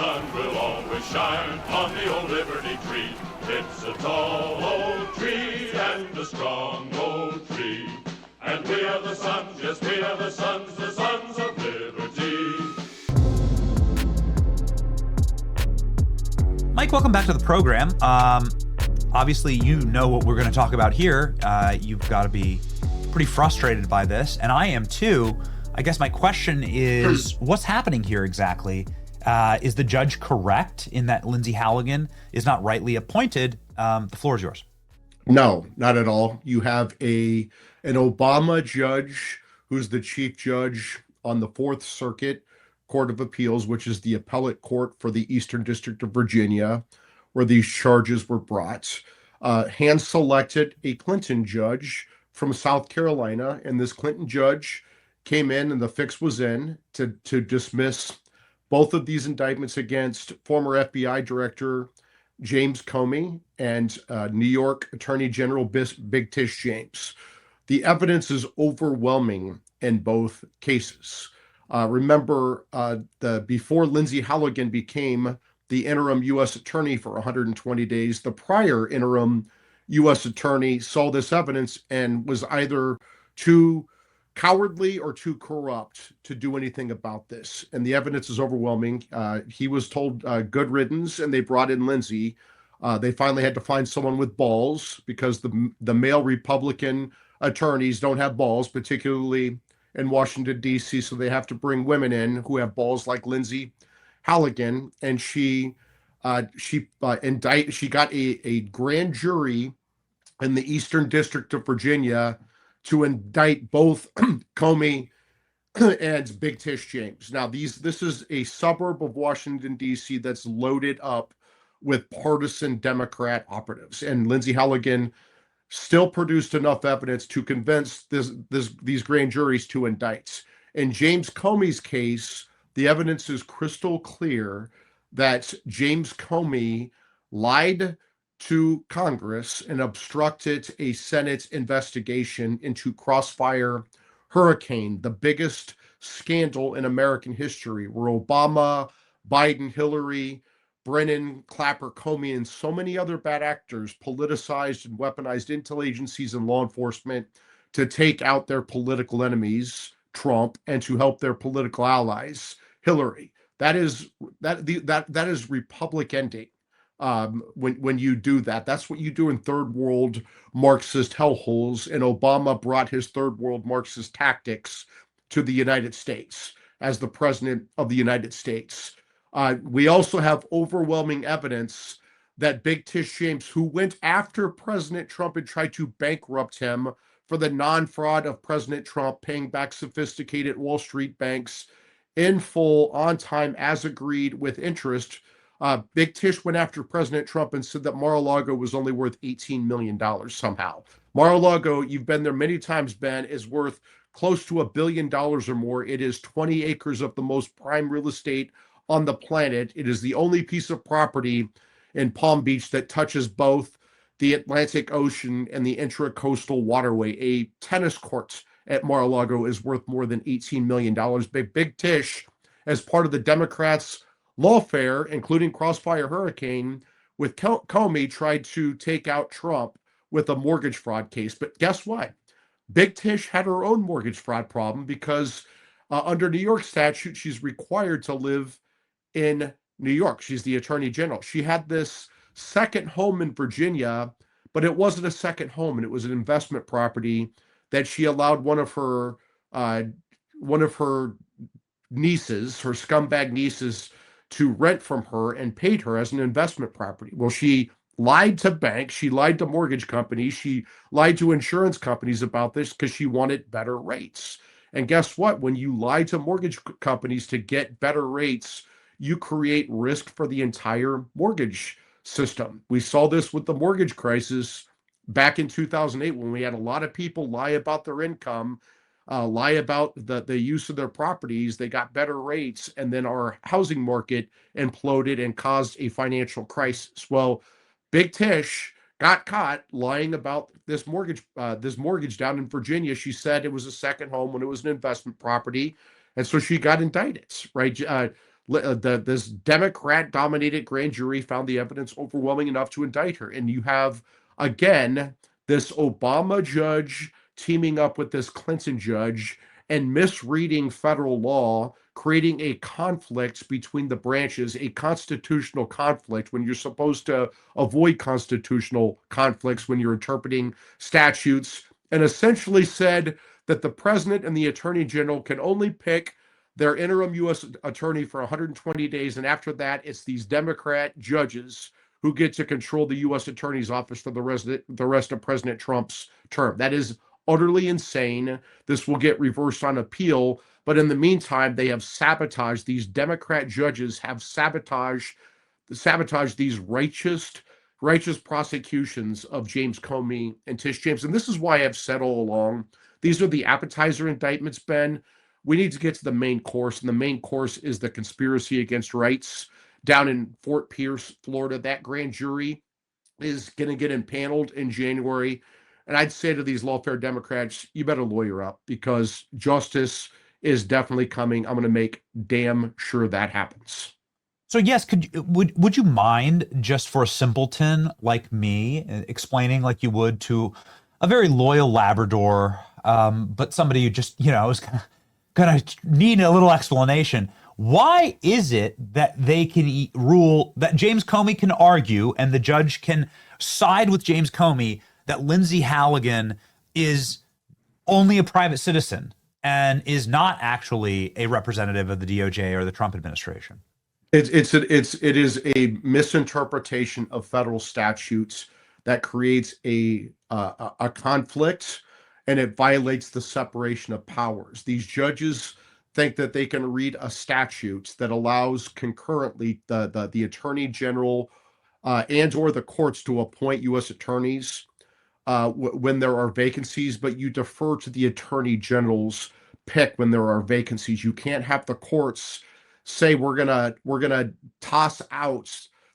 sun will always shine on the old Liberty tree. It's a tall old tree and a strong old tree. And we are the sons, yes, we are the sons of liberty. Mike, welcome back to the program. Obviously, you know what we're going to talk about here. You've got to be pretty frustrated by this, and I am too. I guess my question is, what's happening here exactly? Is the judge correct in that Lindsay Halligan is not rightly appointed? The floor is yours. No, not at all. You have an Obama judge who's the chief judge on the Fourth Circuit Court of Appeals, which is the appellate court for the Eastern District of Virginia, where these charges were brought. Hand-selected a Clinton judge from South Carolina, and this Clinton judge came in and the fix was in to dismiss both of these indictments against former FBI Director James Comey and New York Attorney General Big Tish James. The evidence is overwhelming in both cases. Remember, before Lindsay Halligan became the interim U.S. attorney for 120 days, the prior interim U.S. attorney saw this evidence and was either too cowardly or too corrupt to do anything about this. And the evidence is overwhelming. He was told good riddance, and they brought in Lindsay. They finally had to find someone with balls because the male Republican attorneys don't have balls, particularly in Washington, D.C., so they have to bring women in who have balls like Lindsay Halligan. And she got a grand jury in the Eastern District of Virginia to indict both Comey and Big Tish James. Now, this is a suburb of Washington, D.C. that's loaded up with partisan Democrat operatives. And Lindsay Halligan still produced enough evidence to convince these grand juries to indict. In James Comey's case, the evidence is crystal clear that James Comey lied to Congress and obstructed a Senate investigation into Crossfire Hurricane, the biggest scandal in American history, where Obama, Biden, Hillary, Brennan, Clapper, Comey, and so many other bad actors politicized and weaponized intel agencies and law enforcement to take out their political enemies, Trump, and to help their political allies, Hillary. That is Republic ending. When you do that, that's what you do in third world Marxist hellholes. And Obama brought his third world Marxist tactics to the United States as the president of the United States. We also have overwhelming evidence that Big Tish James, who went after President Trump and tried to bankrupt him for the non-fraud of President Trump, paying back sophisticated Wall Street banks in full, on time, as agreed, with interest. Big Tish went after President Trump and said that Mar-a-Lago was only worth $18 million somehow. Mar-a-Lago, you've been there many times, Ben, is worth close to $1 billion or more. It is 20 acres of the most prime real estate on the planet. It is the only piece of property in Palm Beach that touches both the Atlantic Ocean and the intracoastal waterway. A tennis court at Mar-a-Lago is worth more than $18 million. Big Tish, as part of the Democrats' lawfare, including Crossfire Hurricane, with Comey, tried to take out Trump with a mortgage fraud case. But guess what? Big Tish had her own mortgage fraud problem because under New York statute, she's required to live in New York. She's the attorney general. She had this second home in Virginia, but it wasn't a second home, and it was an investment property that she allowed one of her nieces, her scumbag nieces, to rent from her and paid her as an investment property. Well, she lied to banks, she lied to mortgage companies, she lied to insurance companies about this because she wanted better rates. And guess what? When you lie to mortgage companies to get better rates, you create risk for the entire mortgage system. We saw this with the mortgage crisis back in 2008 when we had a lot of people lie about their income, lie about the use of their properties. They got better rates, and then our housing market imploded and caused a financial crisis. Well, Big Tish got caught lying about this mortgage down in Virginia. She said it was a second home when it was an investment property, and so she got indicted, right? This Democrat-dominated grand jury found the evidence overwhelming enough to indict her. And you have, again, this Obama judge teaming up with this Clinton judge and misreading federal law, creating a conflict between the branches, a constitutional conflict when you're supposed to avoid constitutional conflicts when you're interpreting statutes, and essentially said that the president and the attorney general can only pick their interim U.S. attorney for 120 days. And after that, it's these Democrat judges who get to control the U.S. attorney's office for the rest of President Trump's term. That is utterly insane. This will get reversed on appeal. But in the meantime, they have sabotaged, these Democrat judges have sabotaged these righteous prosecutions of James Comey and Tish James. And this is why I've said all along, these are the appetizer indictments, Ben. We need to get to the main course, and the main course is the conspiracy against rights down in Fort Pierce, Florida. That grand jury is going to get impaneled in January. And I'd say to these lawfare Democrats, you better lawyer up, because justice is definitely coming. I'm going to make damn sure that happens. So yes, would you mind, just for a simpleton like me, explaining like you would to a very loyal Labrador, but somebody who just, is gonna need a little explanation. Why is it that they can rule, that James Comey can argue and the judge can side with James Comey, that Lindsay Halligan is only a private citizen and is not actually a representative of the DOJ or the Trump administration? It is a misinterpretation of federal statutes that creates a conflict, and it violates the separation of powers. These judges think that they can read a statute that allows concurrently the attorney general and or the courts to appoint U.S. attorneys when there are vacancies, but you defer to the attorney general's pick when there are vacancies. You can't have the courts say we're gonna toss out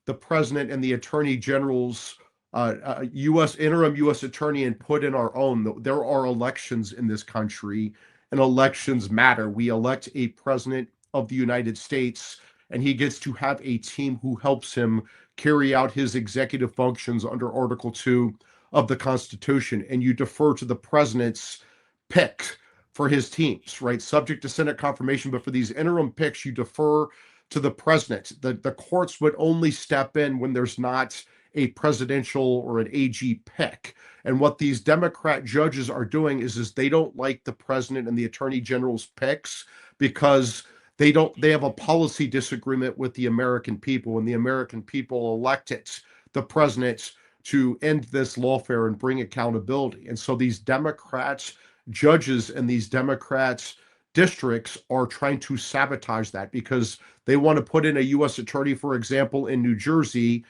the president and the attorney general's interim U.S. attorney and put in our own. There are elections in this country, and elections matter. We elect a president of the United States, and he gets to have a team who helps him carry out his executive functions under Article 2 of the Constitution. And you defer to the president's pick for his teams, right? Subject to Senate confirmation, but for these interim picks, you defer to the president. The courts would only step in when there's not a presidential or an AG pick. And what these Democrat judges are doing is they don't like the president and the attorney general's picks because they have a policy disagreement with the American people, and the American people elected the president to end this lawfare and bring accountability. And so these Democrats judges and these Democrats districts are trying to sabotage that because they want to put in a U.S. attorney, for example, in New Jersey,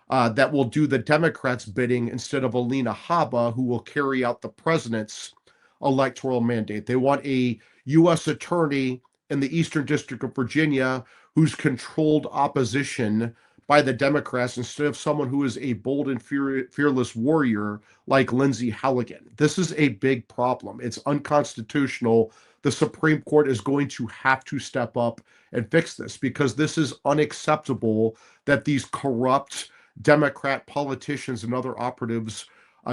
that will do the Democrats' bidding instead of Alina Habba, who will carry out the president's electoral mandate. They want a U.S. attorney in the Eastern District of Virginia who's controlled opposition by the Democrats instead of someone who is a bold and fearless warrior like Lindsay Halligan. This is a big problem. It's unconstitutional. The Supreme Court is going to have to step up and fix this because this is unacceptable that these corrupt Democrat politicians and other operatives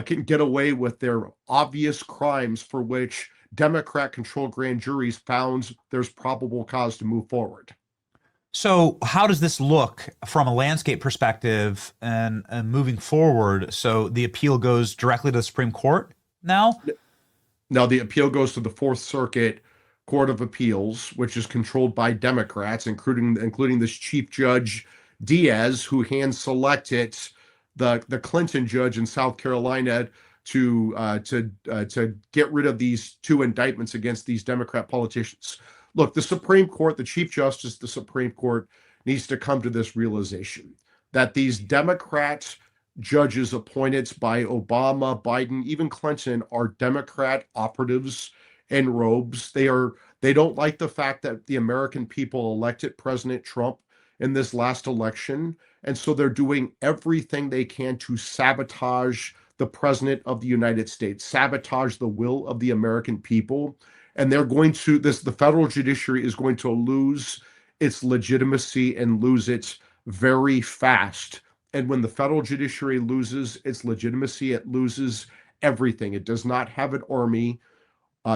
can get away with their obvious crimes for which Democrat-controlled grand juries found there's probable cause to move forward. So how does this look from a landscape perspective and moving forward? So the appeal goes directly to the Supreme Court now? Now the appeal goes to the Fourth Circuit Court of Appeals, which is controlled by Democrats, including this Chief Judge Diaz, who hand-selected the Clinton judge in South Carolina to get rid of these two indictments against these Democrat politicians. Look, the Supreme Court, the Chief Justice of the Supreme Court needs to come to this realization that these Democrat judges appointed by Obama, Biden, even Clinton are Democrat operatives in robes. They don't like the fact that the American people elected President Trump in this last election. And so they're doing everything they can to sabotage the president of the United States, sabotage the will of the American people. And the federal judiciary is going to lose its legitimacy and lose it very fast. And when the federal judiciary loses its legitimacy, it loses everything. It does not have an army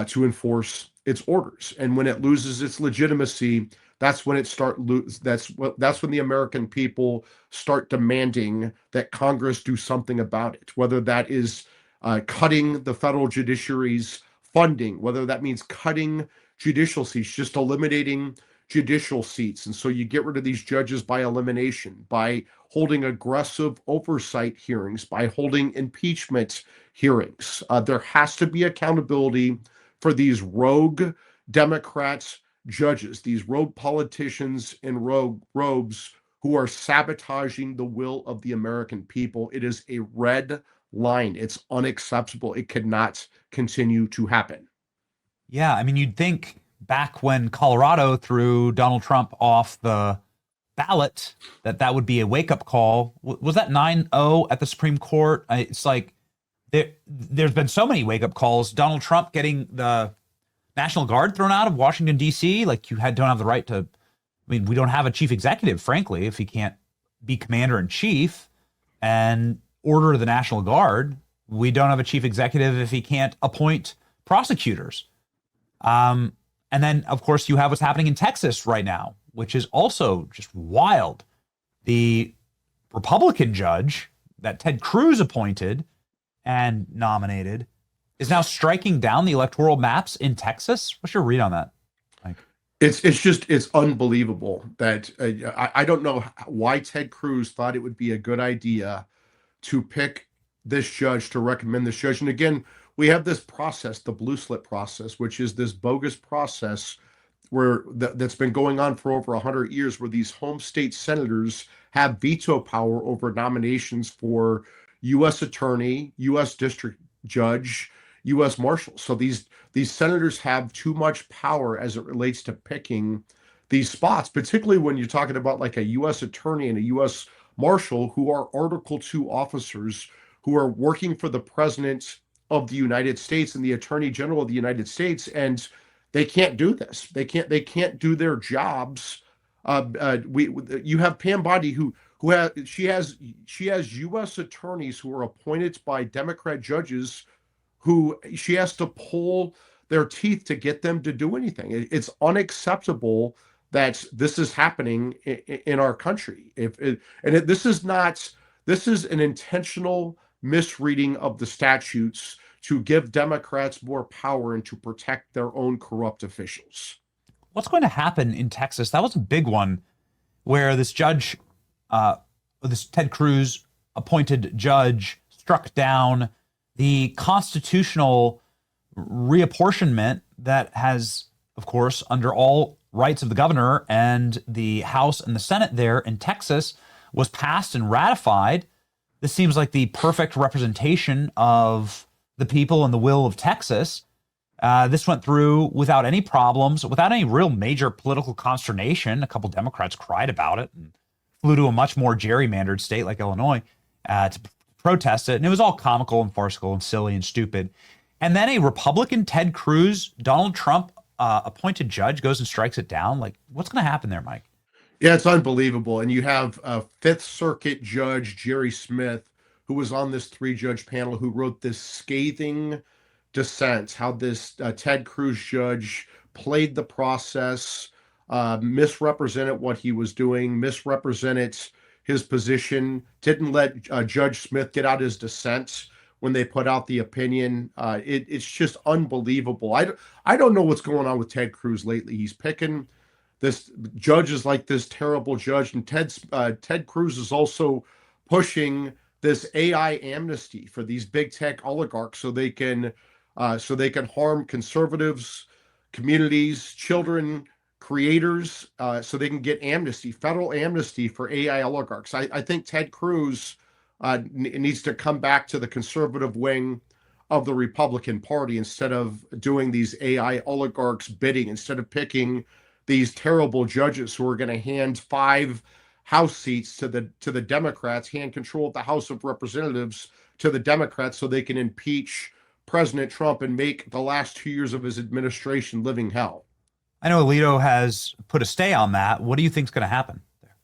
to enforce its orders. And when it loses its legitimacy, that's when that's when the American people start demanding that Congress do something about it. Whether that is cutting the federal judiciary's funding, whether that means cutting judicial seats, just eliminating judicial seats. And so you get rid of these judges by elimination, by holding aggressive oversight hearings, by holding impeachment hearings. There has to be accountability for these rogue Democrats judges, these rogue politicians in rogue robes who are sabotaging the will of the American people. It is a red line. It's unacceptable. It cannot continue to happen. Yeah, I mean, you'd think back when Colorado threw Donald Trump off the ballot that would be a wake-up call. Was that 9-0 at the Supreme Court? It's like there's been so many wake-up calls. Donald Trump getting the National Guard thrown out of Washington, D.C. Like, you don't have the right to, I mean, we don't have a chief executive, frankly, if he can't be commander-in-chief and order the National Guard. We don't have a chief executive if he can't appoint prosecutors. And then, of course, you have what's happening in Texas right now, which is also just wild. The Republican judge that Ted Cruz appointed and nominated is now striking down the electoral maps in Texas. What's your read on that, Mike? It's unbelievable that I don't know why Ted Cruz thought it would be a good idea to pick this judge, to recommend this judge. And again, we have this process, the blue slip process, which is this bogus process that's been going on for over 100 years, where these home state senators have veto power over nominations for U.S. attorney, U.S. district judge, U.S. marshal. So these senators have too much power as it relates to picking these spots, particularly when you're talking about like a U.S. attorney and a U.S. marshal, who are Article II officers who are working for the president of the United States and the Attorney General of the United States, and they can't do this. They can't do their jobs. You have Pam Bondi who has U.S. attorneys who are appointed by Democrat judges who she has to pull their teeth to get them to do anything. It's unacceptable that this is happening in our country. This is an intentional misreading of the statutes to give Democrats more power and to protect their own corrupt officials. What's going to happen in Texas? That was a big one, where this judge, this Ted Cruz appointed judge, struck down the constitutional reapportionment that has, of course, under all rights of the governor and the House and the Senate there in Texas, was passed and ratified. This seems like the perfect representation of the people and the will of Texas. This went through without any problems, without any real major political consternation. A couple Democrats cried about it and flew to a much more gerrymandered state like Illinois to protest it. And it was all comical and farcical and silly and stupid. And then a Republican, Ted Cruz, Donald Trump appointed judge goes and strikes it down. Like, what's going to happen there, Mike? Yeah, it's unbelievable. And you have Fifth Circuit Judge Jerry Smith, who was on this 3-judge panel, who wrote this scathing dissent, how this Ted Cruz judge played the process, misrepresented what he was doing, misrepresented his position, didn't let Judge Smith get out his dissent when they put out the opinion. It's just unbelievable. I don't know what's going on with Ted Cruz lately. He's picking this judges like this terrible judge, and Ted Cruz is also pushing this AI amnesty for these big tech oligarchs so they can harm conservatives, communities, children, creators, so they can get amnesty, federal amnesty for AI oligarchs. I think Ted Cruz needs to come back to the conservative wing of the Republican Party instead of doing these AI oligarchs bidding, instead of picking these terrible judges who are going to hand 5 House seats to the Democrats, hand control of the House of Representatives to the Democrats so they can impeach President Trump and make the last 2 years of his administration living hell. I know Alito has put a stay on that. What do you think is going to happen there?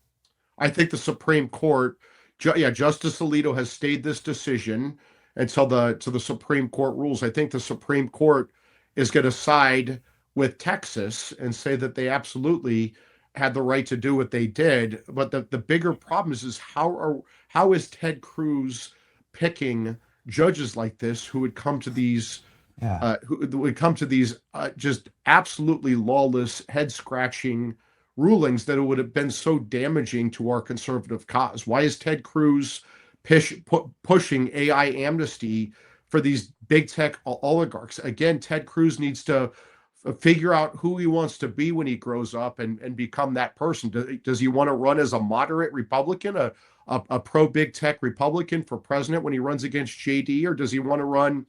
I think the Supreme Court, Justice Alito has stayed this decision until the Supreme Court rules. I think the Supreme Court is going to side with Texas and say that they absolutely had the right to do what they did. But the bigger problem is how is Ted Cruz picking judges like this who would come to these just absolutely lawless, head scratching rulings that it would have been so damaging to our conservative cause? Why is Ted Cruz pushing AI amnesty for these big tech oligarchs? Again, Ted Cruz needs to figure out who he wants to be when he grows up and become that person. Does he want to run as a moderate Republican, a pro big tech Republican for president when he runs against JD, or does he want to run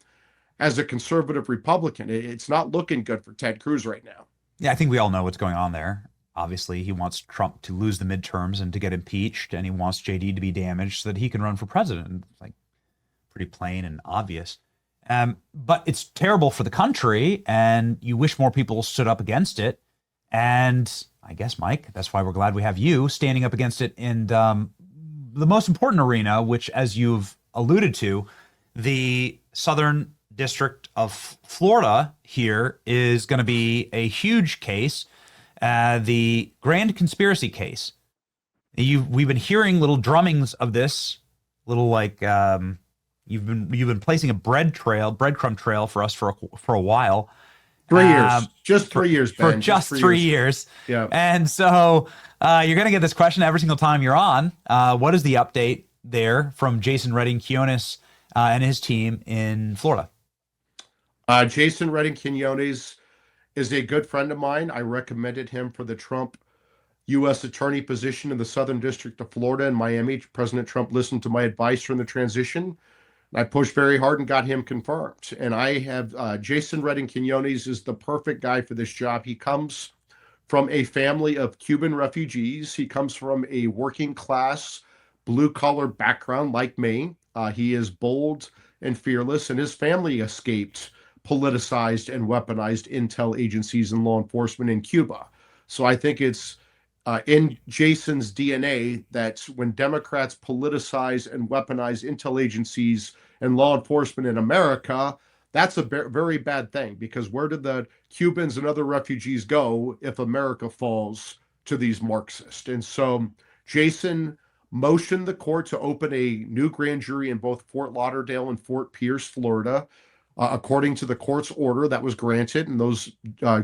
as a conservative Republican? It's not looking good for Ted Cruz right now. Yeah, I think we all know what's going on there. Obviously, he wants Trump to lose the midterms and to get impeached, and he wants JD to be damaged so that he can run for president. Like, pretty plain and obvious. But it's terrible for the country, and you wish more people stood up against it. And I guess, Mike, that's why we're glad we have you standing up against it in the most important arena, which, as you've alluded to, the Southern District of Florida here is going to be a huge case, the grand conspiracy case. We've been hearing little drummings of this, little like you've been placing a breadcrumb trail for us for a while. 3 years, just 3 years, Ben. For just 3 years. Yeah. And so you're going to get this question every single time you're on. What is the update there from Jason Redding-Quinones and his team in Florida? Jason Redding-Quinones is a good friend of mine. I recommended him for the Trump U.S. attorney position in the Southern District of Florida in Miami. President Trump listened to my advice during the transition. I pushed very hard and got him confirmed. And I have Jason Redding-Quinones is the perfect guy for this job. He comes from a family of Cuban refugees. He comes from a working class, blue collar background like me. He is bold and fearless, and his family escaped politicized and weaponized intel agencies and law enforcement in Cuba. So I think it's in Jason's DNA that when Democrats politicize and weaponize intel agencies and law enforcement in America, that's a very bad thing, because where did the Cubans and other refugees go if America falls to these Marxists? And so Jason motioned the court to open a new grand jury in both Fort Lauderdale and Fort Pierce, Florida, according to the court's order that was granted. And those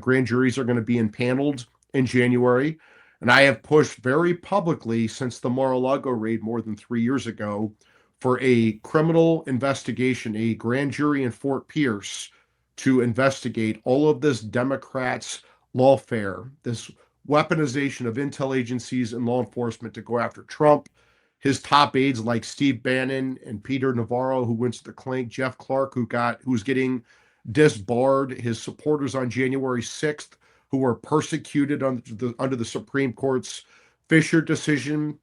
grand juries are going to be impaneled in January. And I have pushed very publicly since the Mar-a-Lago raid more than 3 years ago for a criminal investigation, a grand jury in Fort Pierce to investigate all of this Democrats' lawfare, this weaponization of intel agencies and law enforcement to go after Trump, his top aides like Steve Bannon and Peter Navarro, who went to the clink, Jeff Clark, who's getting disbarred, his supporters on January 6th, who were persecuted under the Supreme Court's Fisher decision.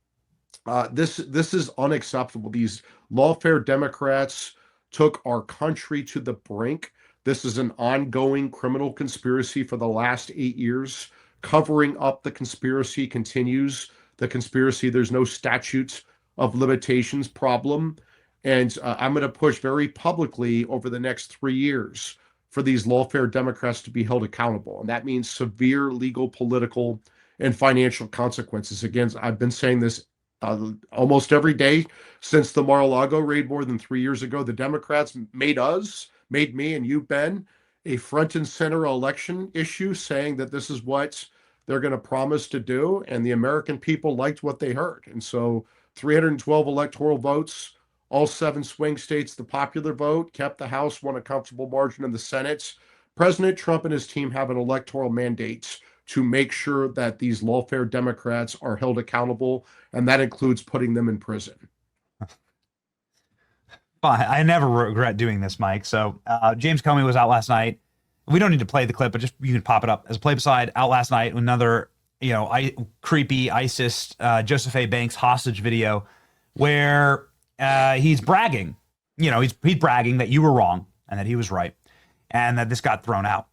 This is unacceptable. These lawfare Democrats took our country to the brink. This is an ongoing criminal conspiracy for the last 8 years. Covering up the conspiracy continues. The conspiracy, there's no statute of limitations problem. And I'm going to push very publicly over the next 3 years for these lawfare Democrats to be held accountable. And that means severe legal, political, and financial consequences. Again, I've been saying this almost every day since the Mar-a-Lago raid more than 3 years ago. The Democrats made me and you, Ben, a front and center election issue, saying that this is what they're going to promise to do. And the American people liked what they heard. And so 312 electoral votes, all 7 swing states, the popular vote, kept the House, won a comfortable margin in the Senate. President Trump and his team have an electoral mandate to make sure that these lawfare Democrats are held accountable, and that includes putting them in prison. Fine. I never regret doing this, Mike. So James Comey was out last night. We don't need to play the clip, but just you can pop it up as a play-beside. Out last night, another creepy ISIS Joseph A. Banks hostage video where he's bragging. He's bragging that you were wrong and that he was right, and that this got thrown out.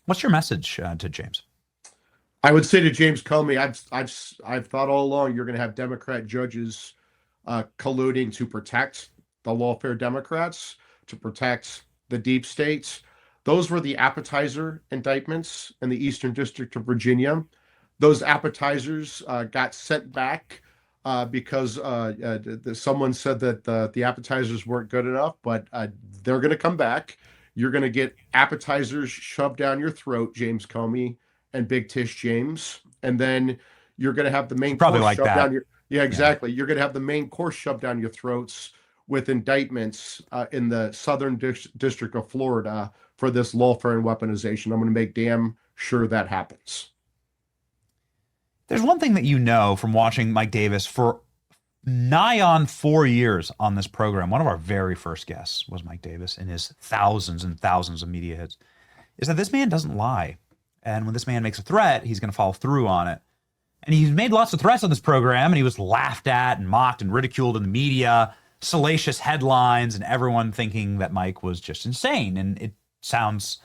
What's your message to James? I would say to James Comey, I've thought all along you're going to have Democrat judges colluding to protect the lawfare Democrats, to protect the deep states. Those were the appetizer indictments in the Eastern District of Virginia. Those appetizers got sent back because someone said that the appetizers weren't good enough, but they're going to come back. You're going to get appetizers shoved down your throat, James Comey and Big Tish James, and then you're going to have the main Probably course like shoved that. down your. Yeah, exactly. You're going to have the main course shoved down your throats with indictments in the Southern District of Florida for this lawfare and weaponization. I'm going to make damn sure that happens. There's one thing that you know from watching Mike Davis for nigh on 4 years on this program. One of our very first guests was Mike Davis in his thousands and thousands of media hits, is that this man doesn't lie. And when this man makes a threat, he's going to follow through on it. And he's made lots of threats on this program, and he was laughed at and mocked and ridiculed in the media, salacious headlines, and everyone thinking that Mike was just insane. And it sounds,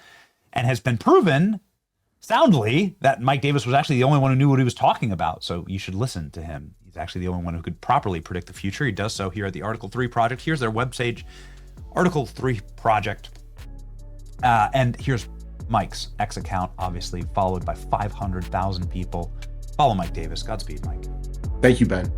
and has been proven soundly, that Mike Davis was actually the only one who knew what he was talking about. So you should listen to him. He's actually the only one who could properly predict the future. He does so here at the Article 3 Project. Here's their webpage, Article 3 Project. And here's Mike's X account, obviously followed by 500,000 people. Follow Mike Davis. Godspeed, Mike. Thank you, Ben.